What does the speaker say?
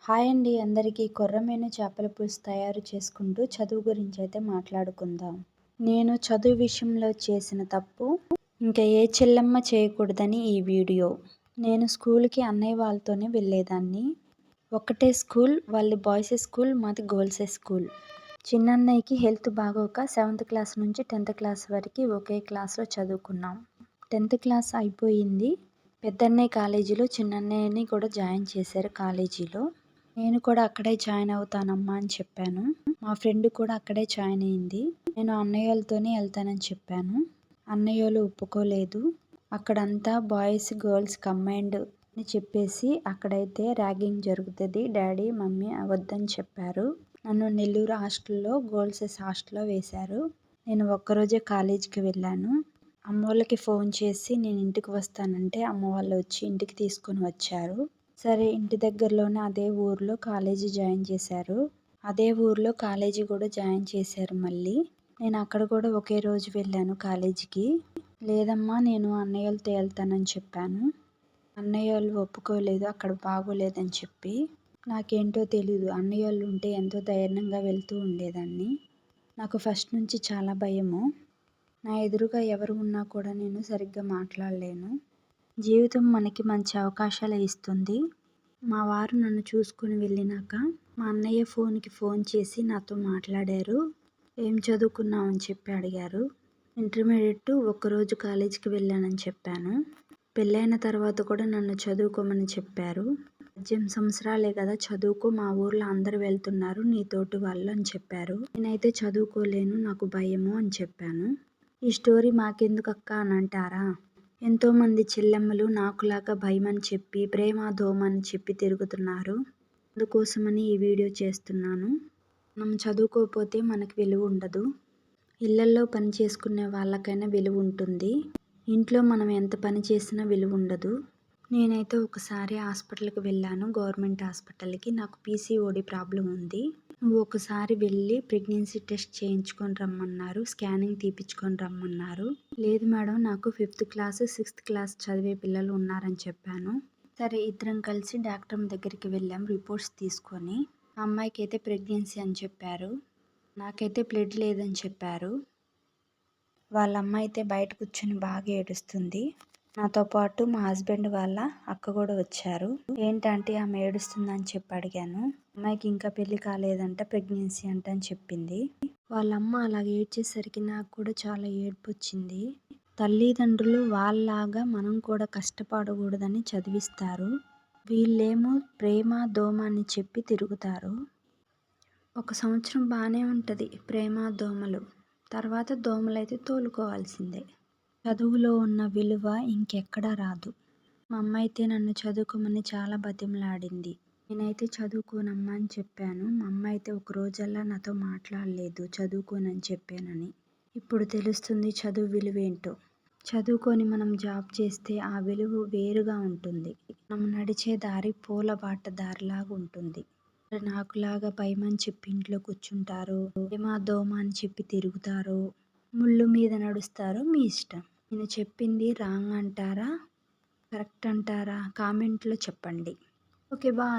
Hi అండి అందరికీ. కొర్రమీను చేపల పులుసు తయారు చేసుకుంటూ చదువు గురించి అయితే మాట్లాడుకుందాం. నేను చదువు విషయంలో చేసిన తప్పు ఇంకా ఏ చెల్లెమ్మ చేయకూడదని ఈ వీడియో. నేను స్కూల్కి అన్నయ్య వాళ్ళతోనే వెళ్ళేదాన్ని. ఒకటే స్కూల్, వాళ్ళది బాయ్స్ స్కూల్, మాది గర్ల్స్ స్కూల్. చిన్నన్నయ్యకి హెల్త్ బాగోక 7th క్లాస్ నుంచి 10th క్లాస్ వరకు ఒకే క్లాస్లో చదువుకున్నాం. 10th క్లాస్ అయిపోయింది. పెద్దన్నయ్య కాలేజీలో చిన్నన్నయ్యని కూడా జాయిన్ చేశారు కాలేజీలో. నేను కూడా అక్కడే జాయిన్ అవుతానమ్మా అని చెప్పాను. మా ఫ్రెండ్ కూడా అక్కడే జాయిన్ అయింది. నేను అన్నయ్య వాళ్ళతోనే వెళ్తానని చెప్పాను. అన్నయ్య వాళ్ళు ఒప్పుకోలేదు. అక్కడంతా బాయ్స్ గర్ల్స్ కంబైన్డ్ అని చెప్పేసి అక్కడైతే ర్యాగింగ్ జరుగుతుంది, డాడీ మమ్మీ వద్దని చెప్పారు. నన్ను నెల్లూరు హాస్టల్లో గర్ల్స్ హాస్టల్లో వేశారు. నేను ఒక్కరోజే కాలేజీకి వెళ్ళాను. అమ్మ వాళ్ళకి ఫోన్ చేసి నేను ఇంటికి వస్తానంటే అమ్మ వాళ్ళు వచ్చి ఇంటికి తీసుకొని వచ్చారు. సరే, ఇంటి దగ్గరలోనే అదే ఊర్లో కాలేజీ జాయిన్ చేశారు. అదే ఊర్లో కాలేజీ కూడా జాయిన్ చేశారు మళ్ళీ. నేను అక్కడ కూడా ఒకే రోజు వెళ్ళాను కాలేజీకి. లేదమ్మా నేను అన్నయ్య వాళ్ళతో వెళ్తానని చెప్పాను. అన్నయ్య వాళ్ళు ఒప్పుకోలేదు, అక్కడ బాగోలేదని చెప్పి. నాకేంటో తెలీదు, అన్నయ్య వాళ్ళు ఉంటే ఎంతో ధైర్యంగా వెళ్తూ ఉండేదాన్ని. నాకు ఫస్ట్ నుంచి చాలా భయము. నా ఎదురుగా ఎవరు ఉన్నా కూడా నేను సరిగ్గా మాట్లాడలేను. జీవితం మనకి మంచి అవకాశాలు ఇస్తుంది. మా వారు నన్ను చూసుకుని వెళ్ళినాక మా అన్నయ్య ఫోన్కి ఫోన్ చేసి నాతో మాట్లాడారు. ఏం చదువుకున్నావు అని చెప్పి అడిగారు. ఇంటర్మీడియట్ ఒక్కరోజు కాలేజీకి వెళ్ళానని చెప్పాను. పెళ్ళైన తర్వాత కూడా నన్ను చదువుకోమని చెప్పారు. 18 సంవత్సరాలే కదా చదువుకో, మా ఊర్లో అందరు వెళ్తున్నారు నీతోటి వాళ్ళు అని చెప్పారు. నేనైతే చదువుకోలేను, నాకు భయము అని చెప్పాను. ఈ స్టోరీ మాకెందుకు అక్క అని అంటారా? ఎంతోమంది చెల్లెమ్మలు నాకులాగా భయమని చెప్పి ప్రేమ దోమ అని చెప్పి తిరుగుతున్నారు. అందుకోసమని ఈ వీడియో చేస్తున్నాను. మనం చదువుకోకపోతే మనకు విలువ ఉండదు. ఇళ్లల్లో పని చేసుకునే వాళ్ళకైనా విలువ ఉంటుంది. ఇంట్లో మనం ఎంత పని చేసినా విలువ ఉండదు. నేనైతే ఒకసారి హాస్పిటల్కి వెళ్ళాను, గవర్నమెంట్ హాస్పిటల్కి. నాకు పీసీఓడి ప్రాబ్లం ఉంది. నువ్వు ఒకసారి వెళ్ళి ప్రెగ్నెన్సీ టెస్ట్ చేయించుకొని రమ్మన్నారు, స్కానింగ్ తీపించుకొని రమ్మన్నారు. లేదు మేడం, నాకు 5th క్లాస్ 6th క్లాస్ చదివే పిల్లలు ఉన్నారని చెప్పాను. సరే, ఇద్దరం కలిసి డాక్టర్ దగ్గరికి వెళ్ళాం రిపోర్ట్స్ తీసుకొని. ఆ అమ్మాయికి అయితే ప్రెగ్నెన్సీ అని చెప్పారు. నాకైతే బ్లడ్ లేదని చెప్పారు. వాళ్ళ అమ్మాయి అయితే బయట కూర్చొని బాగా ఏడుస్తుంది. నాతో పాటు మా హస్బెండ్ వాళ్ళ అక్క కూడా వచ్చారు. ఏంటంటే ఆమె ఏడుస్తుందని చెప్పి అడిగాను. అమ్మాయికి ఇంకా పెళ్లి కాలేదంట, ప్రెగ్నెన్సీ అంట అని చెప్పింది. వాళ్ళమ్మ అలా ఏడ్చేసరికి నాకు కూడా చాలా ఏడుపు వచ్చింది. తల్లిదండ్రులు వాళ్ళలాగా మనం కూడా కష్టపడకూడదని చదివిస్తారు. వీళ్ళేమో ప్రేమ దోమ అని చెప్పి తిరుగుతారు. 1 సంవత్సరం బాగానే ఉంటుంది ప్రేమ దోమలు, తర్వాత దోమలైతే తోలుకోవాల్సిందే. చదువులో ఉన్న విలువ ఇంకెక్కడా రాదు. మా అమ్మ అయితే నన్ను చదువుకోమని చాలా బతిమలాడింది. నేనైతే చదువుకోనమ్మా అని చెప్పాను. మా అమ్మ అయితే ఒక రోజల్లా నాతో మాట్లాడలేదు చదువుకోనని చెప్పానని. ఇప్పుడు తెలుస్తుంది చదువు విలువ ఏంటో. చదువుకొని మనం జాబ్ చేస్తే ఆ విలువ వేరుగా ఉంటుంది. మనం నడిచే దారి పూల బాట దారిలాగా ఉంటుంది. నాకులాగా భయమని చెప్పి ఇంట్లో కూర్చుంటారు, ఏమా దోమ అని చెప్పి తిరుగుతారు, ముళ్ళు మీద నడుస్తారో మీ ఇష్టం. నేను చెప్పింది రాంగ్ అంటారా, కరెక్ట్ అంటారా? కామెంట్లో చెప్పండి. Okay, bye.